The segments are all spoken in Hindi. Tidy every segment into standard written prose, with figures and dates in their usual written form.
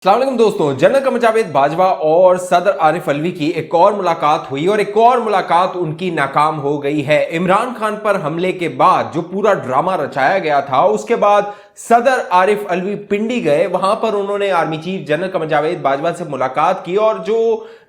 अस्सलाम वालेकुम दोस्तों, जनरल कमर जावेद बाजवा और सदर आरिफ अलवी की एक और मुलाकात हुई और एक और मुलाकात उनकी नाकाम हो गई है। इमरान खान पर हमले के बाद जो पूरा ड्रामा रचाया गया था, उसके बाद सदर आरिफ अलवी पिंडी गए। वहां पर उन्होंने army chief general Qamar Javed Bajwa से मुलाकात की और जो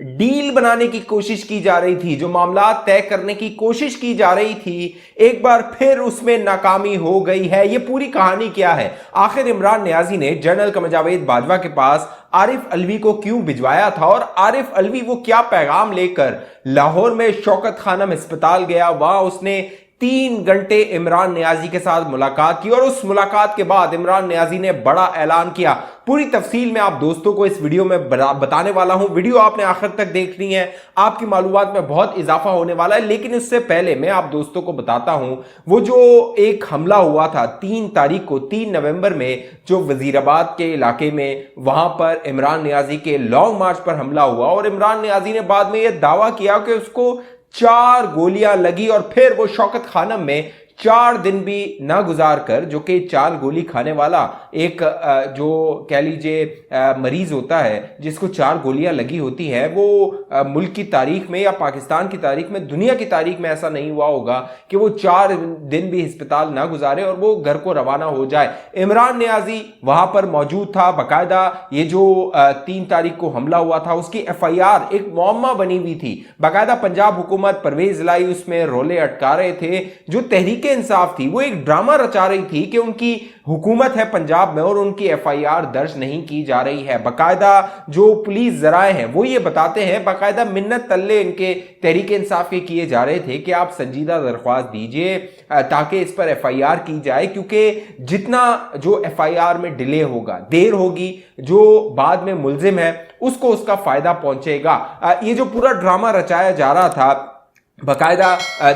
डील बनाने की कोशिश की जा रही थी, जो मामला तय करने की कोशिश की जा रही थी, एक बार फिर उसमें नाकामी हो गई है। यह पूरी कहानी क्या है? आखिर इमरान नियाजी ने जनरल कमर जावेद बाजवा के पास आरिफ अलवी को क्यों भिजवाया था और आरिफ अलवी वो क्या पैगाम लेकर लाहौर में शौकत खानम अस्पताल गया? वहां उसने 3 घंटे इमरान नियाजी के साथ मुलाकात की और उस मुलाकात के बाद इमरान नियाजी ने बड़ा ऐलान किया। पूरी तफसील में आप दोस्तों को इस वीडियो में बताने वाला हूं। वीडियो आपने आखिर तक देखनी है, आपकी मालूमात में बहुत इजाफा होने वाला है। लेकिन इससे पहले मैं आप दोस्तों को बताता हूं, वो जो एक हमला हुआ था 3 तारीख को, 3 नवंबर में, जो वजीराबाद के इलाके में, वहां पर इमरान नियाजी के लॉन्ग मार्च पर हमला हुआ और इमरान नियाजी ने बाद में यह दावा किया कि उसको 4 गोलियां लगी और फिर वो शौकत खानम में 4 दिन भी ना गुजार कर, जो कि 4 गोली खाने वाला एक जो कह लीजिए मरीज होता है जिसको 4 गोलियां लगी होती है, वो मुल्क की तारीख में या पाकिस्तान की तारीख में, दुनिया की तारीख में ऐसा नहीं हुआ होगा कि वो 4 दिन भी अस्पताल ना गुजारे और वो घर को रवाना हो जाए। इमरान नियाजी वहां पर मौजूद था। बाकायदा ये जो 3 तारीख को हमला हुआ था उसकी FIR एक मुअम्मा बनी हुई थी। बाकायदा पंजाब हुकूमत, परवेज लाई उसमें रोले अटका रहे थे। जो तहरीक इंसाफ थी वो एक ड्रामा रचा रही थी कि उनकी हुकूमत है पंजाब में और उनकी FIR दर्ज नहीं की जा रही है। बाकायदा जो पुलिस जराए हैं वो ये बताते हैं, बाकायदा मिन्नत तल्ले इनके तहरीक इंसाफ के किए जा रहे थे कि आप संजीदा दरख्वास्त दीजिए ताकि इस पर FIR की जाए, क्योंकि जितना जो FIR में डिले होगा, देर होगी, जो बाद में मुल्जिम है उसको उसका फायदा पहुंचेगा। ये जो पूरा ड्रामा रचाया जा रहा था, बाकायदा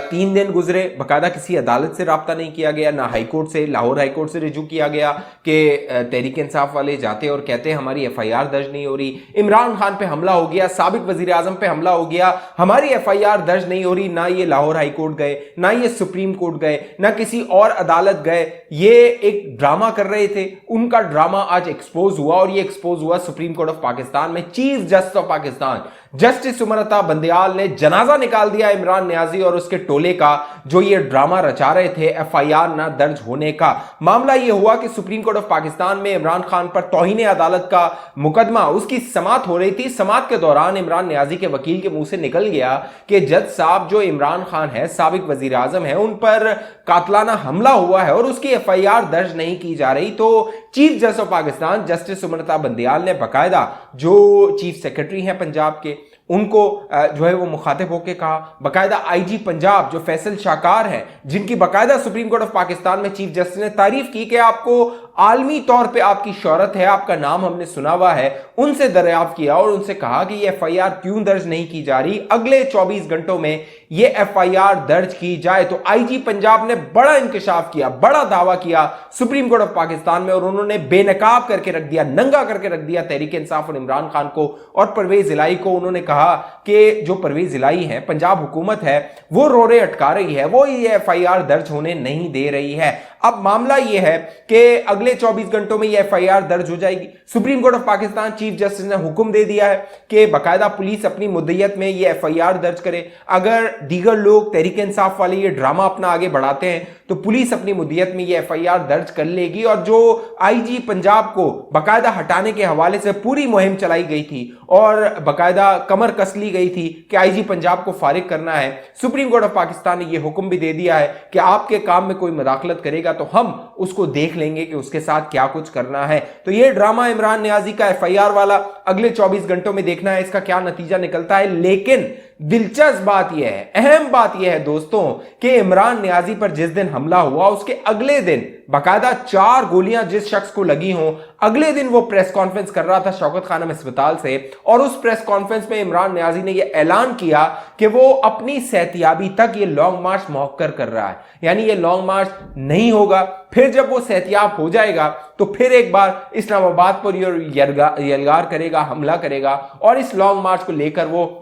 3 दिन गुजरे, बाकायदा किसी अदालत से राब्ता नहीं किया गया, ना हाईकोर्ट से, लाहौर हाईकोर्ट से रिजू किया गया कि तहरीक इंसाफ वाले जाते और कहते हैं हमारी FIR दर्ज नहीं हो रही, इमरान खान पे हमला हो गया, साबिक वजीर आजम पे हमला हो गया, हमारी FIR दर्ज नहीं हो रही। ना ये लाहौर हाईकोर्ट गए, ना ये सुप्रीम कोर्ट गए, ना किसी और अदालत गए, ये एक ड्रामा कर रहे थे। उनका ड्रामा आज एक्सपोज हुआ और ये एक्सपोज हुआ सुप्रीम कोर्ट ऑफ पाकिस्तान में। Chief justice of Pakistan justice सुमरता बंदयाल ने जनाजा निकाल दिया इमरान नियाजी और उसके टोले का, जो ये ड्रामा रचा रहे थे FIR ना दर्ज होने का। मामला ये हुआ कि सुप्रीम कोर्ट ऑफ पाकिस्तान में इमरान खान पर तौहीन अदालत का मुकदमा, उसकी समाअत हो रही थी। समाअत के दौरान इमरान नियाजी के वकील के मुंह से निकल गया कि जज साहब, जो इमरान खान है, साबिक वजीर आजम है, उन पर कातलाना हमला हुआ है और उसकी FIR दर्ज नहीं की जा रही। तो chief justice of Pakistan justice सुमरता बंदयाल ने बाकायदा जो चीफ सेक्रेटरी हैं पंजाब के, उनको जो है वो मुखातिब होकर कहा। बाकायदा IG पंजाब जो फैसल शाकार है, जिनकी बाकायदा सुप्रीम कोर्ट ऑफ पाकिस्तान में चीफ जस्टिस ने तारीफ की कि आपको आलमी तौर पे आपकी शोहरत है, आपका नाम हमने सुना हुआ है, उनसे दरियाफ्त किया और उनसे कहा कि ये FIR क्यों दर्ज नहीं की जा रही, अगले 24 घंटों में ये FIR दर्ज की जाए। तो IG पंजाब ने बड़ा इंकशाफ किया, बड़ा दावा किया सुप्रीम कोर्ट ऑफ पाकिस्तान में और उन्होंने बेनकाब करके रख दिया, नंगा करके रख दिया तहरीक इंसाफ और इमरान खान को और परवेज इलाही को। उन्होंने कहा कि जो परवेज इलाही है, पंजाब हुकूमत है, वो रोरे अटका रही है, वो ये FIR दर्ज होने नहीं दे रही है। अब मामला यह है कि अगले 24 घंटों में यह FIR दर्ज हो जाएगी। Supreme court of Pakistan chief justice ने हुक्म दे दिया है कि बाकायदा पुलिस अपनी मुद्दत में यह FIR दर्ज करे। अगर दीगर लोग तहरीक इंसाफ वाले ये ड्रामा अपना आगे बढ़ाते हैं तो पुलिस अपनी मुद्दत में यह FIR दर्ज कर लेगी। और जो IG पंजाब को बाकायदा हटाने के हवाले से पूरी मुहिम चलाई गई थी और बाकायदा कमर कस ली गई थी कि IG पंजाब को फारिग करना है, सुप्रीम कोर्ट ऑफ पाकिस्तान ने यह हुक्म भी दे दिया है कि आपके काम में कोई मुदाखलत करेगा तो हम उसको देख लेंगे कि उसके साथ क्या कुछ करना है। तो यह ड्रामा इमरान नियाजी का FIR वाला अगले 24 घंटों में देखना है इसका क्या नतीजा निकलता है। लेकिन दिलचस्प बात यह है, अहम बात यह है दोस्तों, कि इमरान नियाजी पर जिस दिन हमला हुआ उसके अगले दिन बाकायदा 4 गोलियां जिस शख्स को लगी हों, अगले दिन वो प्रेस कॉन्फ्रेंस कर रहा था शौकत खानम अस्पताल से और उस प्रेस कॉन्फ्रेंस में इमरान नियाजी ने यह ऐलान किया कि वो अपनी सेहतियाबी तक ये लॉन्ग मार्च मौक्कर कर रहा है, यानी ये लॉन्ग मार्च नहीं होगा। फिर जब वो सेहतियाब हो जाएगा तो फिर एक बार इस्लामाबाद पर यलगार करेगा, हमला करेगा और इस लॉन्ग मार्च को लेकर वो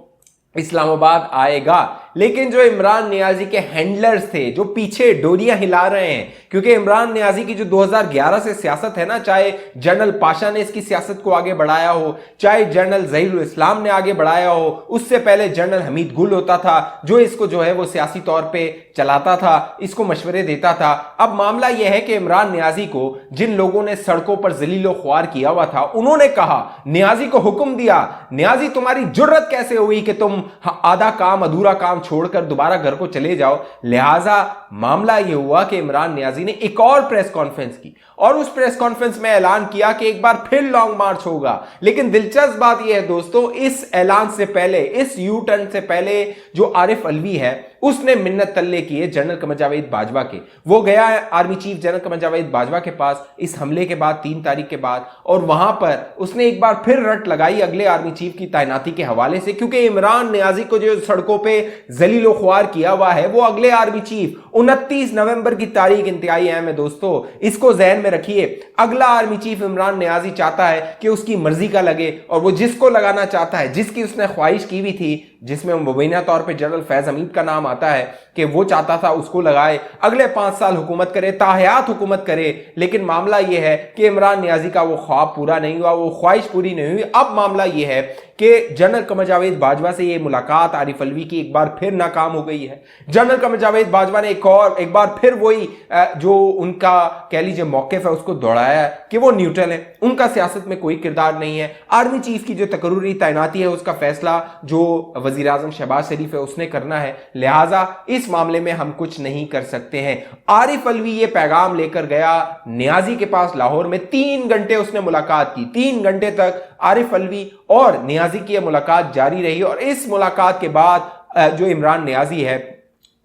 इस्लामाबाद आएगा। लेकिन जो इमरान नियाजी के हैंडलर्स थे, जो पीछे डोरियां हिला रहे हैं, क्योंकि इमरान नियाजी की जो 2011 से सियासत है ना, चाहे जनरल पाशा ने इसकी सियासत को आगे बढ़ाया हो, चाहे जनरल ज़हीरुल इस्लाम ने आगे बढ़ाया हो, उससे पहले जनरल हमीद गुल होता था जो इसको जो है वो सियासी तौर पे चलाता था, इसको मशवरे देता था। अब मामला यह है कि इमरान नियाजी को जिन लोगों ने सड़कों पर जलीलो ख्वार किया हुआ था, उन्होंने कहा, नियाजी को हुक्म दिया, नियाजी तुम्हारी जुर्रत कैसे हुई कि तुम आधा काम अधूरा काम छोड़कर दोबारा घर को चले जाओ। लिहाजा मामला यह हुआ कि इमरान नियाजी ने एक और प्रेस कॉन्फ्रेंस की और उस प्रेस कॉन्फ्रेंस में ऐलान किया कि एक बार फिर लॉन्ग मार्च होगा। लेकिन दिलचस्प बात यह है दोस्तों, इस ऐलान से पहले, इस यू टर्न से पहले जो आरिफ अलवी है उसने मिन्नत तल्ले किए जनरल कमर जावेद बाजवा के। वो गया है army chief general Qamar Javed Bajwa के पास इस हमले के बाद 3 तारीख के बाद, और वहां पर उसने एक बार फिर रट लगाई अगले आर्मी चीफ की तैनाती के हवाले से, क्योंकि इमरान नियाजी को जो सड़कों पे जलीलो ख्वार किया हुआ है वो अगले आर्मी चीफ 29 नवंबर की तारीख इंतहाई अहम है दोस्तों, इसको जहन में रखिए। अगला आर्मी चीफ इमरान नियाजी चाहता है कि उसकी मर्जी का लगे और वो जिसको लगाना चाहता है, जिसकी उसने ख्वाहिश की हुई थी, जिसमें मुबैना तौर पे जनरल फैज हमीद का नाम आता है कि वो चाहता था उसको लगाए, अगले 5 साल हुकूमत करे, ताहयात हुकूमत करे। लेकिन मामला यह है कि इमरान नियाजी का वो ख्वाब पूरा नहीं हुआ, वो ख्वाहिश पूरी नहीं हुई। अब मामला यह है कि जनरल कमर जावेद बाजवा से ये मुलाकात आरिफ अलवी की एक बार फिर नाकाम हो गई है। जनरल कमर जावेद बाजवा ने एक बार फिर वही जो उनका कह लीजिए मौक़िफ़ है उसको दोहराया है कि वो न्यूट्रल है, उनका सियासत में कोई किरदार नहीं है। आर्मी चीफ की जो तकर्रुरी तैनाती है उसका फैसला जो वज़ीर आज़म शहबाज शरीफ है उसने करना है, लिहाजा इस मामले में हम कुछ नहीं कर सकते हैं। आरिफ अलवी ये पैगाम लेकर गया नियाजी के पास लाहौर में, 3 घंटे उसने मुलाकात की, 3 घंटे तक आरिफ अलवी और नियाजी की मुलाकात जारी रही। और इस मुलाकात के बाद जो इमरान नियाजी है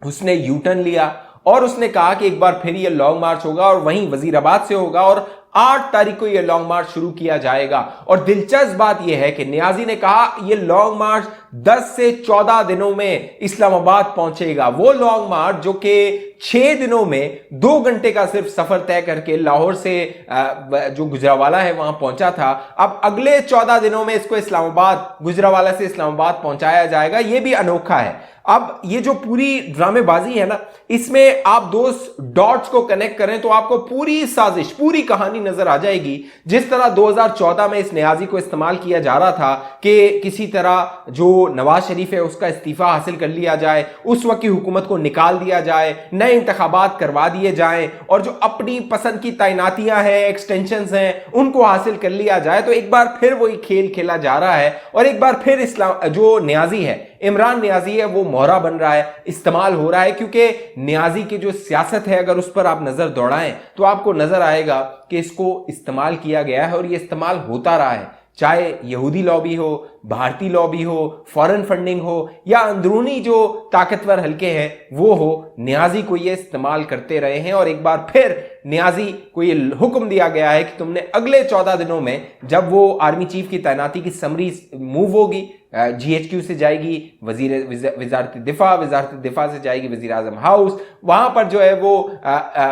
उसने यू टर्न लिया और उसने कहा कि एक बार फिर ये लॉन्ग मार्च होगा और वहीं वजीराबाद से होगा और 8 तारीख को यह लॉन्ग मार्च शुरू किया जाएगा। और दिलचस्प बात यह है कि नियाजी ने कहा यह लॉन्ग मार्च 10 से 14 दिनों में इस्लामाबाद पहुंचेगा। वो लॉन्ग मार्च जो कि 6 दिनों में 2 घंटे का सिर्फ सफर तय करके लाहौर से जो गुजरावाला है वहां पहुंचा था, अब अगले 14 दिनों में इसको इस्लामाबाद, गुजरावाला से इस्लामाबाद पहुंचाया जाएगा। यह भी अनोखा है। अब ये जो पूरी ड्रामेबाजी है ना, इसमें आप दोस्त डॉट्स को कनेक्ट करें तो आपको पूरी साजिश, पूरी कहानी नजर आ जाएगी। जिस तरह 2014 में इस नियाजी को इस्तेमाल किया जा रहा था कि किसी तरह जो नवाज शरीफ है उसका इस्तीफा हासिल कर लिया जाए, उस वक्त की हुकूमत को निकाल दिया जाए, नए इंतखाबात करवा दिए जाएं और जो अपनी पसंद की तैनातियां हैं, एक्सटेंशंस हैं, उनको हासिल कर लिया जाए। तो एक बार फिर वही खेल खेला जा रहा है और एक बार फिर जो नियाजी है, इमरान नियाजी है, वो मोहरा बन रहा है, इस्तेमाल हो रहा है। क्योंकि नियाजी की जो सियासत है अगर उस पर आप नजर दौड़ाएं तो आपको नजर आएगा कि इसको इस्तेमाल किया गया है और ये इस्तेमाल होता रहा है, चाहे यहूदी लॉबी हो, भारतीय लॉबी हो, फॉरेन फंडिंग हो या अंदरूनी जो ताकतवर हल्के हैं वो हो, नियाजी को ये इस्तेमाल करते रहे हैं। और एक बार फिर नियाजी को ये हुक्म दिया गया है कि तुमने अगले 14 दिनों में, जब वो आर्मी चीफ की तैनाती की समरी मूव होगी, GHQ से जाएगी वजारत दिफा से जाएगी वजीर आजम हाउस, वहां पर जो है वो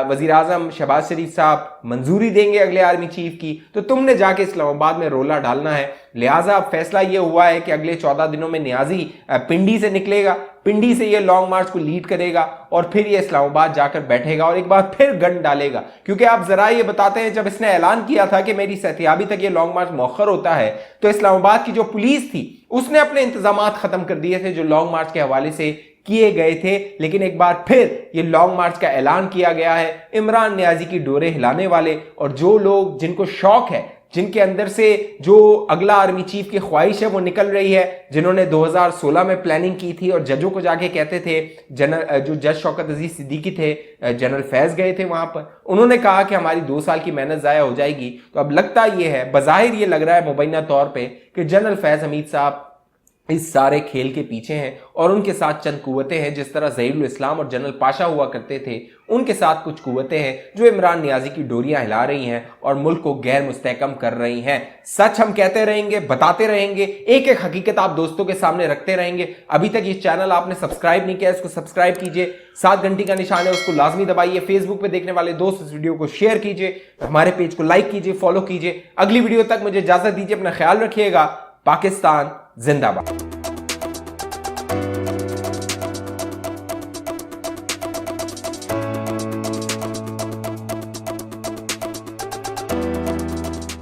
वजीर आजम शहबाज शरीफ साहब मंजूरी देंगे अगले आर्मी चीफ की, तो तुमने जाके इस्लामाबाद में रोला डालना है। लिहाजा फैसला ये हुआ है कि अगले 14 दिनों में नियाजी पिंडी से निकलेगा, पिंडी से ये लॉन्ग मार्च को लीड करेगा और फिर ये इस्लामाबाद जाकर बैठेगा और एक बार फिर गन डालेगा। क्योंकि आप जरा ये बताते हैं, जब इसने ऐलान किया था कि मेरी सहतियाबी तक ये लॉन्ग मार्च मौखर होता है, तो इस्लामाबाद की जो पुलिस थी उसने अपने इंतजाम खत्म कर दिए थे जो लॉन्ग मार्च के हवाले से किए गए थे। लेकिन एक बार फिर ये लॉन्ग मार्च का ऐलान किया गया है। इमरान नियाजी की डोरे हिलाने वाले और जो लोग जिनको शौक है, जिनके अंदर से जो अगला आर्मी चीफ की ख्वाहिश है वो निकल रही है, जिन्होंने 2016 में प्लानिंग की थी और जजों को जाके कहते थे, जो जज शौकत अजीज सिद्दीकी थे, जनरल फैज गए थे वहां पर, उन्होंने कहा कि हमारी 2 साल की मेहनत जाया हो जाएगी। तो अब लगता ये है, बज़ाहिर ये लग रहा है मुबैना तौर पे कि जनरल फैज हमीद साहब इस सारे खेल के पीछे हैं और उनके साथ चंद कुव्वतें हैं, जिस तरह ज़हीरुल इस्लाम और जनरल पाशा हुआ करते थे, उनके साथ कुछ कुव्वतें हैं जो इमरान नियाजी की डोरियां हिला रही हैं और मुल्क को गैर मुस्तहकम कर रही हैं। सच हम कहते रहेंगे, बताते रहेंगे, एक एक हकीकत आप दोस्तों के सामने रखते रहेंगे। अभी तक ये चैनल आपने सब्सक्राइब नहीं किया, इसको सब्सक्राइब कीजिए, 7 घंटी का निशान है उसको लाजमी दबाइए, फेसबुक पे देखने वाले दोस्त इस वीडियो को शेयर कीजिए, हमारे पेज को लाइक कीजिए, फॉलो कीजिए। अगली वीडियो तक मुझे इजाजत दीजिए, अपना ख्याल रखिएगा। पाकिस्तान जिंदाबाद।